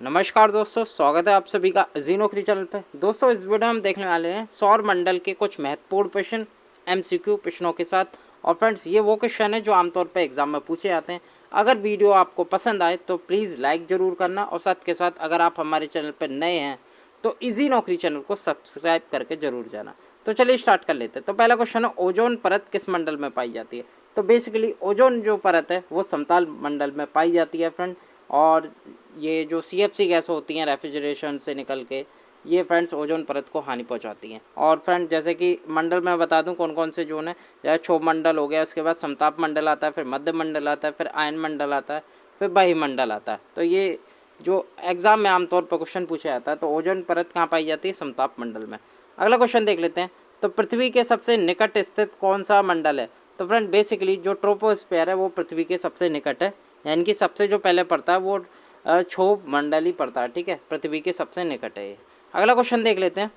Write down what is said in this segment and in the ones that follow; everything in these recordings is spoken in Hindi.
नमस्कार दोस्तों, स्वागत है आप सभी का जी नौकरी चैनल पे। दोस्तों, इस वीडियो में हम देखने वाले हैं सौर मंडल के कुछ महत्वपूर्ण प्रश्न एमसीक्यू प्रश्नों के साथ। और फ्रेंड्स, ये वो क्वेश्चन है जो आमतौर पर एग्जाम में पूछे जाते हैं। अगर वीडियो आपको पसंद आए तो प्लीज़ लाइक ज़रूर करना, और साथ के साथ अगर आप हमारे चैनल पर नए हैं तो इजी नौकरी चैनल को सब्सक्राइब करके जरूर जाना। तो चलिए स्टार्ट कर लेते हैं। तो पहला क्वेश्चन है, ओजोन परत किस मंडल में पाई जाती है? तो बेसिकली ओजोन जो परत है वो समतल मंडल में पाई जाती है फ्रेंड। और ये जो सीएफसी गैस होती हैं रेफ्रिजरेशन से निकल के, ये फ्रेंड्स ओजोन परत को हानि पहुंचाती हैं। और फ्रेंड, जैसे कि मंडल मैं बता दूं कौन कौन से जोन है। जैसे क्षोभ मंडल हो गया, उसके बाद समताप मंडल आता है, फिर मध्य मंडल आता है, फिर आयन मंडल आता है, फिर बहिमंडल आता है। तो ये जो एग्जाम में आमतौर पर क्वेश्चन पूछा जाता है, तो ओजोन परत कहाँ पाई जाती है? समताप मंडल में। अगला क्वेश्चन देख लेते हैं। तो पृथ्वी के सबसे निकट स्थित कौन सा मंडल है? तो फ्रेंड, बेसिकली जो ट्रोपोस्फेयर है वो पृथ्वी के सबसे निकट है, यानी कि सबसे जो पहले पड़ता है वो क्षोभ मंडल ही पड़ता है। ठीक है, पृथ्वी के सबसे निकट है ये। अगला क्वेश्चन देख लेते हैं।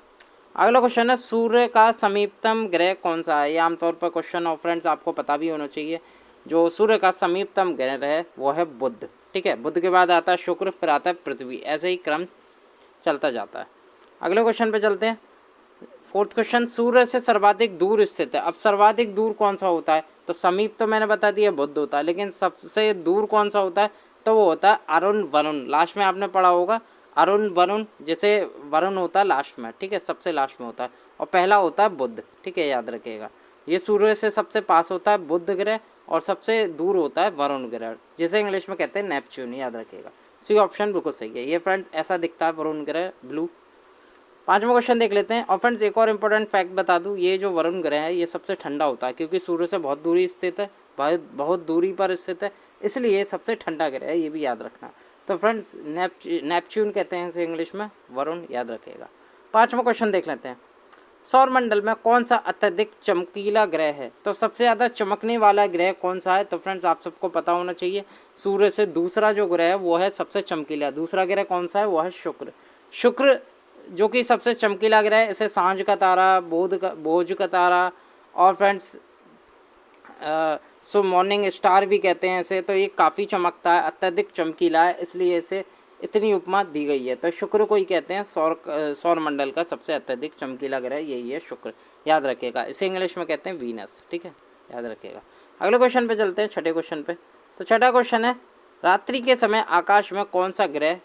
अगला क्वेश्चन है, सूर्य का समीपतम ग्रह कौन सा है? ये आमतौर पर क्वेश्चन और फ्रेंड्स आपको पता भी होना चाहिए। जो सूर्य का समीपतम ग्रह है वो है बुध। ठीक है, बुध के बाद आता है शुक्र, फिर आता है पृथ्वी, ऐसे ही क्रम चलता जाता है। अगले क्वेश्चन पे चलते हैं। फोर्थ क्वेश्चन, सूर्य से सर्वाधिक दूर स्थित है। अब सर्वाधिक दूर कौन सा होता है? तो समीप तो मैंने बता दिया बुध होता है, लेकिन सबसे दूर कौन सा होता है? तो वो होता है अरुण वरुण। लास्ट में आपने पढ़ा होगा अरुण वरुण, जैसे वरुण होता है लास्ट में, ठीक है, सबसे लास्ट में होता है, और पहला होता है बुध। ठीक है, याद रखिएगा। ये सूर्य से सबसे पास होता है बुध ग्रह, और सबसे दूर होता है वरुण ग्रह, जिसे इंग्लिश में कहते हैं नेपच्यून। याद रखिएगा, सी ऑप्शन बिल्कुल सही है। ये फ्रेंड्स ऐसा दिखता है वरुण ग्रह, ब्लू। पांचवा क्वेश्चन देख लेते हैं। और फ्रेंड्स, एक और इंपॉर्टेंट फैक्ट बता दूं, ये जो वरुण ग्रह है ये सबसे ठंडा होता है, क्योंकि सूर्य से बहुत दूरी स्थित है, बहुत दूरी पर स्थित है, इसलिए ये सबसे ठंडा ग्रह है, ये भी याद रखना। तो फ्रेंड्स, नेपच्यून कहते हैं इसे इंग्लिश में, वरुण, याद रखिएगा। पांचवा क्वेश्चन देख लेते हैं। सौर मंडल में कौन सा अत्यधिक चमकीला ग्रह है? तो सबसे ज़्यादा चमकने वाला ग्रह कौन सा है? तो फ्रेंड्स, आप सबको पता होना चाहिए, सूर्य से दूसरा जो ग्रह है वो है सबसे चमकीला। दूसरा ग्रह कौन सा है? वो है शुक्र। शुक्र जो कि सबसे चमकीला ग्रह है, इसे सांझ का तारा, बोझ का तारा, और फ्रेंड्स सो मॉर्निंग स्टार भी कहते हैं इसे। तो ये काफ़ी चमकता है, अत्यधिक चमकीला है, इसलिए इसे इतनी उपमा दी गई है। तो शुक्र को ही कहते हैं सौर मंडल का सबसे अत्यधिक चमकीला ग्रह, यही है शुक्र। याद रखिएगा, इसे इंग्लिश में कहते हैं वीनस। ठीक है, याद रखिएगा। अगले क्वेश्चन पे चलते हैं, छठे क्वेश्चन पे। तो छठा क्वेश्चन है, रात्रि के समय आकाश में कौन सा ग्रह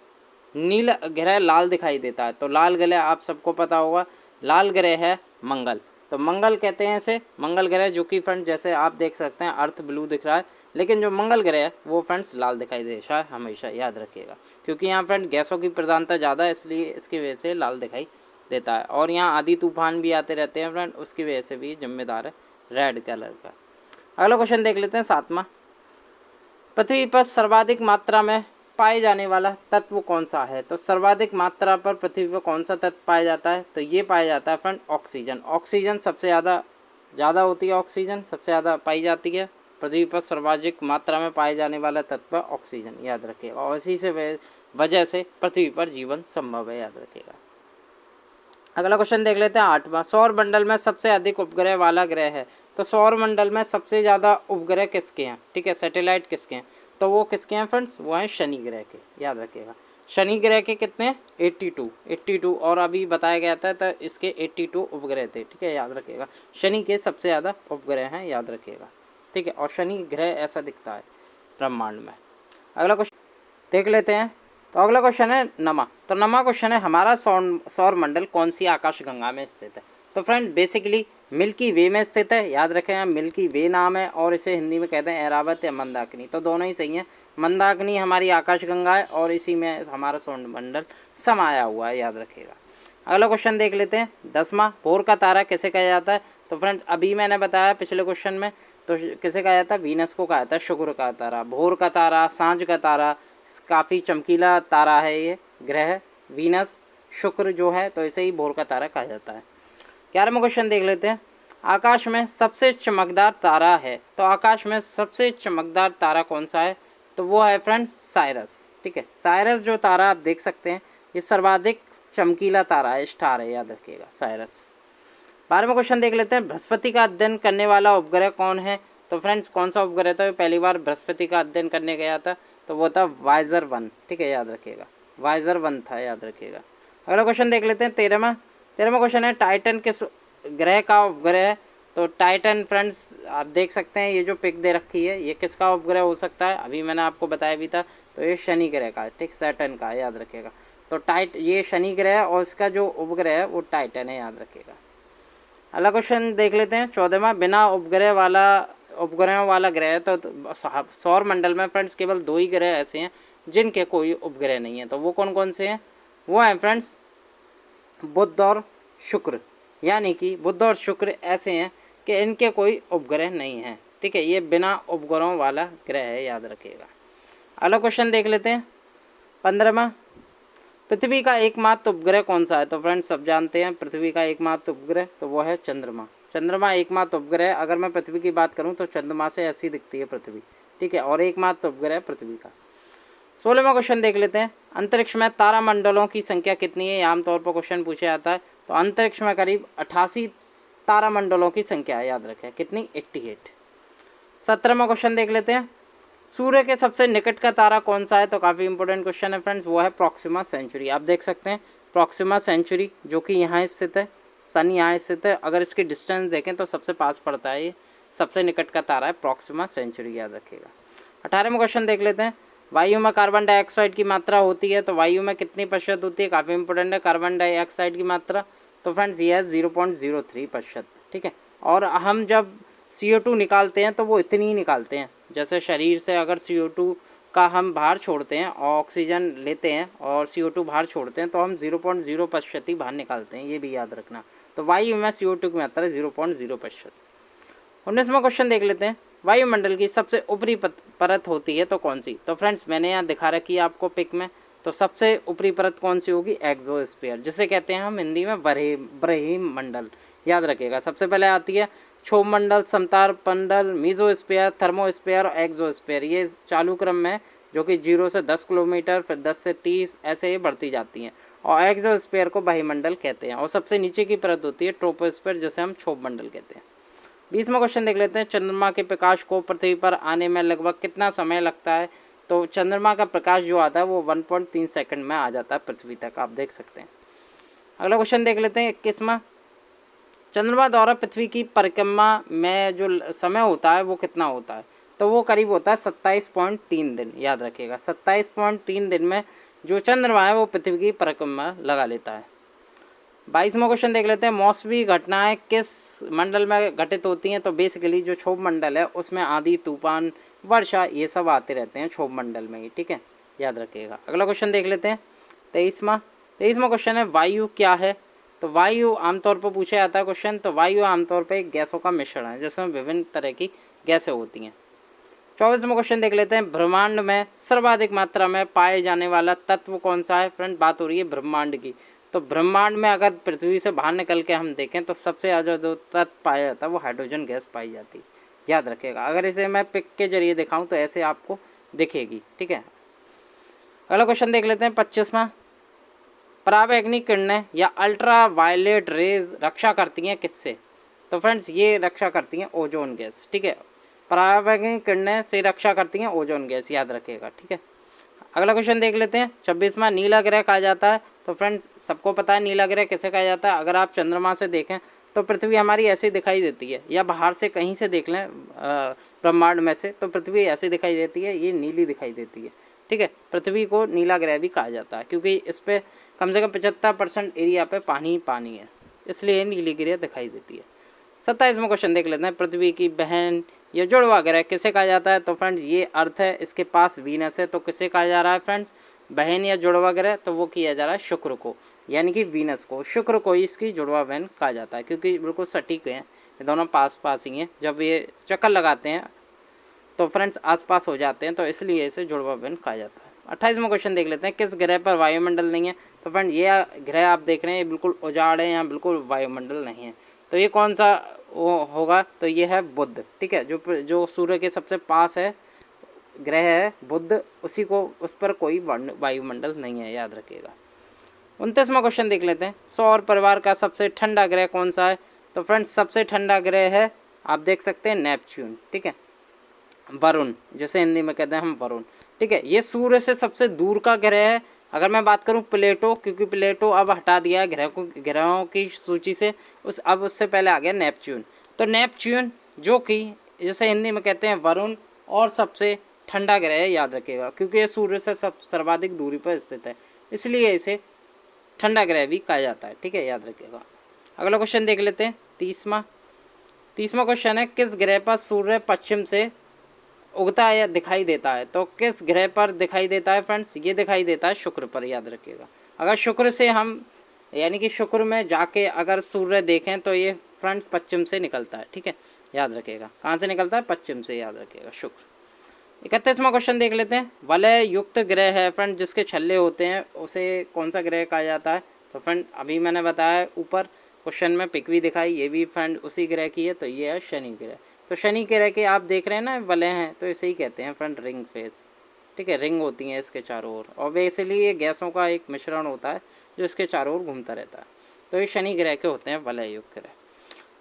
नील ग्रह लाल दिखाई देता है? तो लाल ग्रह आप सबको पता होगा, लाल ग्रह है मंगल। तो मंगल कहते हैं इसे, मंगल ग्रह, जो कि फ्रेंड जैसे आप देख सकते हैं अर्थ ब्लू दिख रहा है, लेकिन जो मंगल ग्रह है वो फ्रेंड्स लाल दिखाई देता है हमेशा। याद रखिएगा, क्योंकि यहाँ फ्रेंड गैसों की प्रधानता ज़्यादा है, इसलिए इसकी वजह से लाल दिखाई देता है। और यहाँ आंधी तूफान भी आते रहते हैं फ्रेंड, उसकी वजह से भी जिम्मेदार है रेड कलर का। अगला क्वेश्चन देख लेते हैं, सातवां। पृथ्वी पर सर्वाधिक मात्रा में पाए जाने वाला तत्व कौन सा है? तो सर्वाधिक मात्रा पर पृथ्वी पर कौन सा तत्व पाया जाता है? तो ये पाया जाता है फ्रेंड ऑक्सीजन। ऑक्सीजन सबसे ज़्यादा होती है, ऑक्सीजन सबसे ज़्यादा पाई जाती है। पृथ्वी पर सर्वाधिक मात्रा में पाए जाने वाला तत्व ऑक्सीजन, याद रखिएगा, और इसी से वजह से पृथ्वी पर जीवन संभव है। याद रखिएगा। अगला क्वेश्चन देख लेते हैं, आठवां। सौर मंडल में सबसे अधिक उपग्रह वाला ग्रह है? तो सौर मंडल में सबसे ज़्यादा उपग्रह किसके हैं? ठीक है, सैटेलाइट किसके हैं? तो वो किसके हैं फ्रेंड्स? वो हैं शनि ग्रह के। याद रखिएगा, शनि ग्रह के कितने? 82, और अभी बताया गया था तो इसके 82 उपग्रह थे। ठीक है, याद रखिएगा, शनि के सबसे ज़्यादा उपग्रह हैं, याद रखिएगा। ठीक है, और शनि ग्रह ऐसा दिखता है ब्रह्मांड में। अगला क्वेश्चन देख लेते हैं। तो अगला क्वेश्चन है नमा। तो नमा क्वेश्चन है, हमारा सौर मंडल कौन सी आकाश गंगा में स्थित है? तो फ्रेंड, बेसिकली मिल्की वे में स्थित है। याद रखें, मिल्की वे नाम है, और इसे हिंदी में कहते हैं ऐरावत या मंदाकिनी। तो दोनों ही सही हैं। मंदाकिनी हमारी आकाश गंगा है, और इसी में हमारा सौर मंडल समाया हुआ है। याद रखिएगा। अगला क्वेश्चन देख लेते हैं, 10वां। भोर का तारा किसे कहा जाता है? तो फ्रेंड, अभी मैंने बताया पिछले क्वेश्चन में, तो किसे कहा जाता है? वीनस को कहा जाता है, शुक्र का तारा। भोर का तारा, सांझ का तारा, काफ़ी चमकीला तारा है ये ग्रह वीनस, शुक्र जो है, तो इसे ही भोर का तारा कहा जाता है। 11वां क्वेश्चन देख लेते हैं, आकाश में सबसे चमकदार तारा है? तो आकाश में सबसे चमकदार तारा कौन सा है? तो वो है फ्रेंड्स साइरस। ठीक है, साइरस जो तारा आप देख सकते हैं, ये सर्वाधिक चमकीला तारा है, स्टार है, याद रखिएगा, साइरस। 12वां क्वेश्चन देख लेते हैं, बृहस्पति का अध्ययन करने वाला उपग्रह कौन है? तो फ्रेंड्स, कौन सा उपग्रह था पहली बार बृहस्पति का अध्ययन करने गया था? तो वो था वाइजर 1। ठीक है, याद रखिएगा, वाइजर 1 था, याद रखिएगा। अगला क्वेश्चन देख लेते हैं 13वां क्वेश्चन है टाइटन किस ग्रह का उपग्रह है। तो टाइटन फ्रेंड्स आप देख सकते हैं, ये जो पिक दे रखी है ये किसका उपग्रह हो सकता है, अभी मैंने आपको बताया भी था। तो ये शनि ग्रह का है, ठीक, सैटर्न का, याद रखिएगा। तो ये शनि ग्रह है और इसका जो उपग्रह है वो टाइटन है, याद रखिएगा। अगला क्वेश्चन देख लेते हैं 14वां, बिना उपग्रहों वाला ग्रह है। तो सौर मंडल में फ्रेंड्स केवल 2 ही ग्रह ऐसे हैं जिनके कोई उपग्रह नहीं है। तो वो कौन कौन से हैं, वो हैं फ्रेंड्स बुध और शुक्र। यानी कि बुध और शुक्र ऐसे हैं कि इनके कोई उपग्रह नहीं है, ठीक है। ये बिना उपग्रहों वाला ग्रह है, याद रखिएगा। अगला क्वेश्चन देख लेते हैं 15वां, पृथ्वी का एकमात्र उपग्रह कौन सा है। तो फ्रेंड्स सब जानते हैं पृथ्वी का एकमात्र उपग्रह तो वो है चंद्रमा। चंद्रमा एकमात्र उपग्रह। अगर मैं पृथ्वी की बात करूं तो चंद्रमा से ऐसी दिखती है पृथ्वी, ठीक है, और एकमात्र उपग्रह पृथ्वी का। 16वां क्वेश्चन देख लेते हैं, अंतरिक्ष में तारामंडलों की संख्या कितनी है। आमतौर पर क्वेश्चन पूछा जाता है। तो अंतरिक्ष में करीब 88 तारामंडलों की संख्या है, याद रखें कितनी, 88। 17वां क्वेश्चन देख लेते हैं, सूर्य के सबसे निकट का तारा कौन सा है। तो काफ़ी इंपॉर्टेंट क्वेश्चन है फ्रेंड्स, वो है प्रॉक्सिमा सेंचुरी। आप देख सकते हैं प्रॉक्सिमा सेंचुरी जो कि यहाँ स्थित है, सन यहाँ स्थित है। अगर इसकी डिस्टेंस देखें तो सबसे पास पड़ता है, ये सबसे निकट का तारा है प्रॉक्सिमा सेंचुरी, याद रखिएगा। 18वां क्वेश्चन देख लेते हैं, वायु में कार्बन डाइऑक्साइड की मात्रा होती है। तो वायु में कितनी प्रतिशत होती है, काफ़ी इंपॉर्टेंट है कार्बन डाइऑक्साइड की मात्रा। तो फ्रेंड्स ये है 0.03%, ठीक है। और हम जब CO2 निकालते हैं तो वो इतनी ही निकालते हैं, जैसे शरीर से अगर CO2 का हम बाहर छोड़ते हैं और ऑक्सीजन लेते हैं और CO2 बाहर छोड़ते हैं तो हम 0.0% ही बाहर निकालते हैं, ये भी याद रखना। तो वायु में CO2 की मात्रा 0.0%। 19वां क्वेश्चन देख लेते हैं, वायुमंडल की सबसे ऊपरी परत होती है तो कौन सी। तो फ्रेंड्स मैंने यहाँ दिखा रखी है आपको पिक में। तो सबसे ऊपरी परत कौन सी होगी, एक्सोस्फीयर, जिसे कहते हैं हम हिंदी में ब्रह्म मंडल, याद रखिएगा। सबसे पहले आती है क्षोभ मंडल, समताप मंडल, मीजोस्फीयर, थर्मोस्फीयर और एक्सोस्फीयर। ये चालू क्रम में जो कि 0 से 10 किलोमीटर, फिर 10 से 30 ऐसे ही बढ़ती जाती हैं। और एक्सोस्फीयर को वायुमंडल कहते हैं। और सबसे नीचे की परत होती है ट्रोपोस्फीयर, जिसे हम क्षोभ मंडल कहते हैं। 20वां क्वेश्चन देख लेते हैं, चंद्रमा के प्रकाश को पृथ्वी पर आने में लगभग कितना समय लगता है। तो चंद्रमा का प्रकाश जो आता है वो 1.3 सेकंड में आ जाता है पृथ्वी तक, आप देख सकते हैं। अगला क्वेश्चन देख लेते हैं 21वां, चंद्रमा द्वारा पृथ्वी की परिक्रमा में जो समय होता है वो कितना होता है। तो वो करीब होता है 27.3 दिन, याद रखिएगा। 27.3 दिन में जो चंद्रमा है वो पृथ्वी की परिक्रमा लगा लेता है। 22वां क्वेश्चन देख लेते हैं, मौसमी घटनाएं किस मंडल में घटित होती हैं। तो बेसिकली जो क्षोभ मंडल है उसमें आंधी, तूफान, वर्षा ये सब आते रहते हैं क्षोभ मंडल में ही, ठीक है, याद रखिएगा। अगला क्वेश्चन देख लेते हैं 23वां क्वेश्चन है, वायु क्या है। तो वायु आमतौर पर पूछा जाता है क्वेश्चन। तो वायु आमतौर पर एक गैसों का मिश्रण है जिसमें विभिन्न तरह की गैसें होती हैं। 24वां क्वेश्चन देख लेते हैं, ब्रह्मांड में सर्वाधिक मात्रा में पाए जाने वाला तत्व कौन सा है। फ्रेंड बात हो रही है ब्रह्मांड की। तो ब्रह्मांड में अगर पृथ्वी से बाहर निकल के हम देखें तो सबसे ज़्यादा जो तत्व पाया जाता है वो हाइड्रोजन गैस पाई जाती है, याद रखिएगा। अगर इसे मैं पिक के जरिए दिखाऊं तो ऐसे आपको दिखेगी, ठीक है। अगला क्वेश्चन देख लेते हैं 25वां, पराबैंगनी किरणें या अल्ट्रा वायलेट रेज रक्षा करती हैं किससे। तो फ्रेंड्स ये रक्षा करती हैं ओजोन गैस, ठीक है। पराबैंगनी किरणें से रक्षा करती हैं ओजोन गैस, याद रखिएगा, ठीक है। अगला क्वेश्चन देख लेते हैं 26वां, नीला ग्रह कहा जाता है। तो फ्रेंड्स सबको पता है नीला ग्रह किसे कहा जाता है। अगर आप चंद्रमा से देखें तो पृथ्वी हमारी ऐसी दिखाई देती है, या बाहर से कहीं से देख लें ब्रह्मांड में से तो पृथ्वी ऐसी दिखाई देती है, ये नीली दिखाई देती है, ठीक है। पृथ्वी को नीला ग्रह भी कहा जाता है क्योंकि इस पर कम से कम 75% एरिया पे पानी ही पानी है, इसलिए नीली ग्रह दिखाई देती है। 27वां क्वेश्चन देख लेते हैं, पृथ्वी की बहन या जुड़वा ग्रह किसे कहा जाता है। तो फ्रेंड्स ये अर्थ है, इसके पास वीनस है, तो किसे कहा जा रहा है फ्रेंड्स, बहन या जुड़वा ग्रह। तो वो किया जा रहा है शुक्र को, यानी कि वीनस को, शुक्र को इसकी जुड़वा बहन कहा जाता है क्योंकि बिल्कुल सटीक हैं, ये दोनों पास पास ही हैं। जब ये चक्कर लगाते हैं तो फ्रेंड्स आसपास हो जाते हैं, तो इसलिए इसे जुड़वा बहन कहा जाता है। 28वां क्वेश्चन देख लेते हैं, किस ग्रह पर वायुमंडल नहीं है। तो फ्रेंड ये ग्रह आप देख रहे हैं ये बिल्कुल उजाड़ है, यहाँ बिल्कुल वायुमंडल नहीं है। तो ये कौन सा वो होगा, तो ये है बुध, ठीक है। जो सूर्य के सबसे पास है ग्रह है बुध, उसी को, उस पर कोई वायुमंडल नहीं है, याद रखिएगा। 29वां क्वेश्चन देख लेते हैं, सौर परिवार का सबसे ठंडा ग्रह कौन सा है। तो फ्रेंड्स सबसे ठंडा ग्रह है, आप देख सकते हैं, नेपच्यून, ठीक है, वरुण, जैसे हिंदी में कहते हैं हम वरुण, ठीक है। ये सूर्य से सबसे दूर का ग्रह है अगर मैं बात करूं प्लेटो, क्योंकि प्लेटो अब हटा दिया है ग्रहों की सूची से, अब उससे पहले आ गया नेपच्यून। तो नेपच्यून जो कि जैसे हिंदी में कहते हैं वरुण, और सबसे ठंडा ग्रह है, याद रखिएगा, क्योंकि ये सूर्य से सर्वाधिक दूरी पर स्थित है, इसलिए इसे ठंडा ग्रह भी कहा जाता है। ठीक है, याद रखिएगा। अगला क्वेश्चन देख लेते हैं, 30वां क्वेश्चन है, किस ग्रह पर सूर्य पश्चिम से उगता है या दिखाई देता है? तो किस ग्रह पर दिखाई देता है फ्रेंड्स? ये दिखाई देता है शुक्र पर, याद रखिएगा। अगर शुक्र से हम यानी कि शुक्र में जाके अगर सूर्य देखें तो ये फ्रेंड्स पश्चिम से निकलता है। ठीक है, याद रखिएगा। कहाँ से निकलता है? पश्चिम से, याद रखिएगा, शुक्र। 31वां क्वेश्चन देख लेते हैं, वलय युक्त ग्रह है फ्रेंड जिसके छल्ले होते हैं उसे कौन सा ग्रह कहा जाता है? तो फ्रेंड अभी मैंने बताया ऊपर क्वेश्चन में पिक भी दिखाई, ये भी फ्रेंड उसी ग्रह की है, तो ये है शनि ग्रह। तो शनि ग्रह के आप देख रहे हैं ना वलय हैं, तो इसे ही कहते हैं फ्रेंड रिंग फेस। ठीक है, रिंग होती हैं इसके चारों ओर, और बेसिकली ये गैसों का एक मिश्रण होता है जो इसके चारों ओर घूमता रहता है। तो ये शनि ग्रह के होते हैं वलय युक्त ग्रह।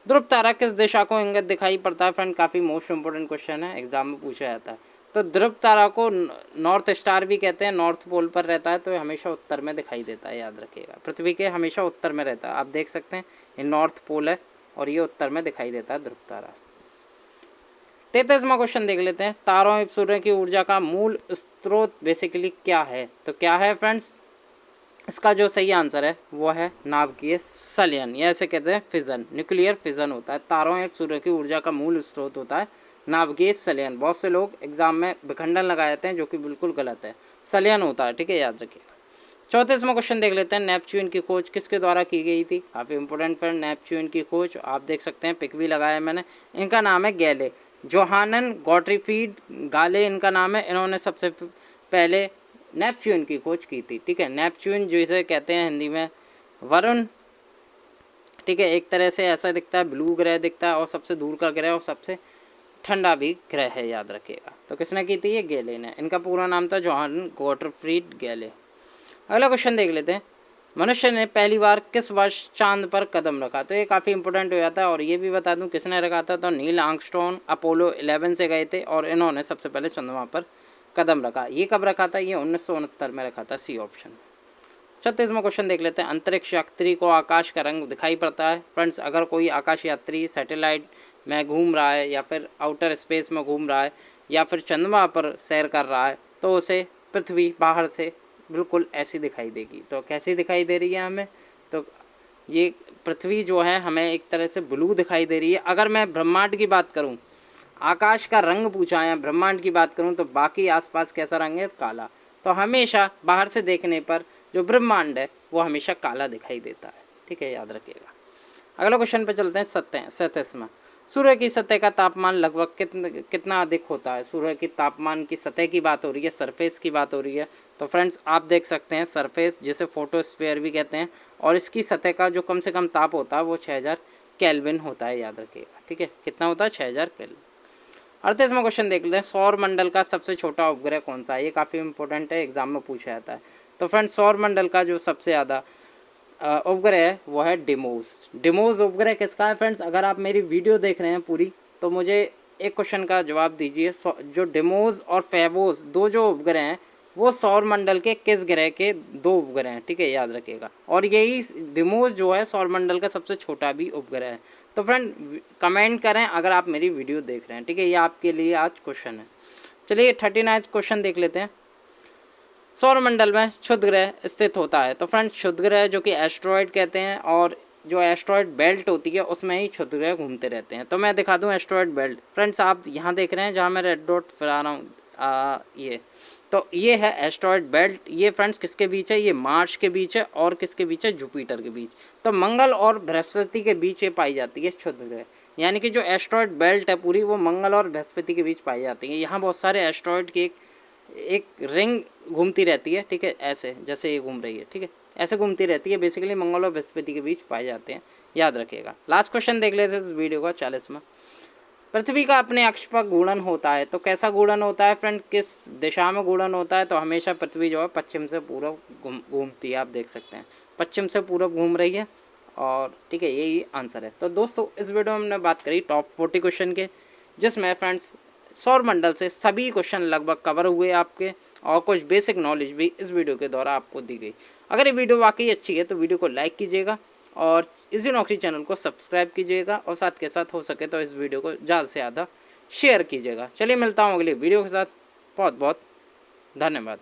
ध्रुव तारा किस दिशा को इंगित दिखाई पड़ता है? फ्रेंड काफ़ी मोस्ट इंपोर्टेंट क्वेश्चन है, एग्जाम में पूछा जाता है। तो ध्रुव तारा को नॉर्थ स्टार भी कहते हैं, नॉर्थ पोल पर रहता है, तो ये हमेशा उत्तर में दिखाई देता है, याद रखिएगा। पृथ्वी के हमेशा उत्तर में रहता है, आप देख सकते हैं ये नॉर्थ पोल है और ये उत्तर में दिखाई देता है ध्रुव तारा। 33वां क्वेश्चन देख लेते हैं, तारों एवं सूर्य की ऊर्जा का मूल स्रोत बेसिकली क्या है? तो क्या है फ्रेंड्स? इसका जो सही आंसर है वो है नाभिकीय संलयन, या ऐसे कहते हैं फिजन, न्यूक्लियर फिजन होता है। तारों एवं सूर्य की ऊर्जा का मूल स्रोत होता है नाभिकीय संलयन। बहुत से लोग एग्जाम में विखंडन लगा जाते हैं, जो कि बिल्कुल गलत है, संलयन होता है। ठीक है, याद रखिएगा। 34वां क्वेश्चन देख लेते हैं, नेपच्यून की खोज किसके द्वारा की गई थी? काफ़ी इंपॉर्टेंट फ्रेंड, नेपच्यून की खोज आप देख सकते हैं, पिक भी लगाया मैंने। इनका नाम है गैले, जोहानन गॉटफ्रीड गाले इनका नाम है। इन्होंने सबसे पहले नेपच्यून की खोज की थी। ठीक है, नेपच्यून जिसे कहते हैं हिंदी में वरुण। ठीक है, एक तरह से ऐसा दिखता है, ब्लू ग्रह दिखता है, और सबसे दूर का ग्रह और सबसे ठंडा भी ग्रह है, याद रखिएगा। तो किसने की थी? ये गैले ने। इनका पूरा नाम था जोहानन गॉटफ्रीड गैले। अगला क्वेश्चन देख लेते हैं, मनुष्य ने पहली बार किस वर्ष चांद पर कदम रखा? तो ये काफ़ी इंपॉर्टेंट हो जाता है, और ये भी बता दूं किसने रखा था। तो नील आर्मस्ट्रॉन्ग अपोलो 11 से गए थे और इन्होंने सबसे पहले चंद्रमा पर कदम रखा। ये कब रखा था? ये 1969 में रखा था, सी ऑप्शन। 36वां क्वेश्चन देख लेते हैं, अंतरिक्ष यात्री को आकाश का रंग दिखाई पड़ता है? फ्रेंड्स अगर कोई आकाश यात्री सैटेलाइट में घूम रहा है, या फिर आउटर स्पेस में घूम रहा है, या फिर चंद्रमा पर सैर कर रहा है, तो उसे पृथ्वी बाहर से बिल्कुल ऐसी दिखाई देगी। तो कैसी दिखाई दे रही है हमें? तो ये पृथ्वी जो है हमें एक तरह से ब्लू दिखाई दे रही है। अगर मैं ब्रह्मांड की बात करूं, आकाश का रंग पूछा है, ब्रह्मांड की बात करूं, तो बाकी आसपास कैसा रंग है? काला। तो हमेशा बाहर से देखने पर जो ब्रह्मांड है वो हमेशा काला दिखाई देता है। ठीक है, याद रखिएगा। अगला क्वेश्चन पे चलते हैं, 37वां, सूर्य की सतह का तापमान लगभग कितना अधिक होता है? सूर्य की तापमान की सतह की बात हो रही है, सरफेस की बात हो रही है। तो फ्रेंड्स आप देख सकते हैं सरफेस, जिसे फोटोस्फीयर भी कहते हैं, और इसकी सतह का जो कम से कम ताप होता है वो 6000 केल्विन होता है, याद रखिएगा। ठीक है, कितना होता है? 6000 केल्विन। 38वां क्वेश्चन देख लेते हैं, सौर मंडल का सबसे छोटा उपग्रह कौन सा है? ये काफ़ी इंपॉर्टेंट है, एग्जाम में पूछा जाता है। तो फ्रेंड्स सौर मंडल का जो सबसे ज़्यादा उपग्रह है वो है डिमोस। डिमोस उपग्रह किसका है फ्रेंड्स? अगर आप मेरी वीडियो देख रहे हैं पूरी, तो मुझे एक क्वेश्चन का जवाब दीजिए, जो डिमोस और फेबोस दो जो उपग्रह हैं वो सौर मंडल के किस ग्रह के दो उपग्रह हैं? ठीक है, याद रखिएगा। और यही डिमोस जो है सौर मंडल का सबसे छोटा भी उपग्रह है। तो फ्रेंड कमेंट करें अगर आप मेरी वीडियो देख रहे हैं। ठीक है, ये आपके लिए आज क्वेश्चन है। चलिए 39 क्वेश्चन देख लेते हैं, सौरमंडल में क्षुद्र ग्रह स्थित होता है? तो फ्रेंड क्षुद्र ग्रह जो कि एस्ट्रॉयड कहते हैं, और जो एस्ट्रॉयड बेल्ट होती है उसमें ही क्षुद्र ग्रह घूमते रहते हैं। तो मैं दिखा दूं एस्ट्रॉयड बेल्ट। फ्रेंड्स आप यहाँ देख रहे हैं जहाँ मैं रेड डॉट फैला रहा हूँ, ये तो ये है एस्ट्रॉयड बेल्ट। ये फ्रेंड्स किसके बीच है? ये मार्स के बीच है, और किसके बीच है? जुपिटर के बीच। तो मंगल और बृहस्पति के बीच ये पाई जाती है क्षुद्र ग्रह, यानी कि जो एस्ट्रॉयड बेल्ट है पूरी वो मंगल और बृहस्पति के बीच पाई जाती है। यहाँ बहुत सारे एस्ट्रॉयड की एक रिंग घूमती रहती है। ठीक है, ऐसे जैसे ये घूम रही है, ठीक है, ऐसे घूमती रहती है। बेसिकली मंगल और बृहस्पति के बीच पाए जाते हैं, याद रखिएगा। लास्ट क्वेश्चन देख लेते हैं इस वीडियो का, 40वां, पृथ्वी का अपने अक्ष पर घूर्णन होता है? तो कैसा घूर्णन होता है फ्रेंड? किस दिशा में घूर्णन होता है? तो हमेशा पृथ्वी जो है पश्चिम से पूरब घूमती है, आप देख सकते हैं पश्चिम से पूरब घूम रही है। और ठीक है, यही आंसर है। तो दोस्तों इस वीडियो में हमने बात करी टॉप 40 क्वेश्चन के, जिसमें फ्रेंड्स सौर मंडल से सभी क्वेश्चन लगभग कवर हुए आपके, और कुछ बेसिक नॉलेज भी इस वीडियो के द्वारा आपको दी गई। अगर ये वीडियो वाकई अच्छी है तो वीडियो को लाइक कीजिएगा और इजी नौकरी चैनल को सब्सक्राइब कीजिएगा और साथ के साथ हो सके तो इस वीडियो को ज़्यादा से ज़्यादा शेयर कीजिएगा। चलिए मिलता हूँ अगली वीडियो के साथ। बहुत बहुत धन्यवाद।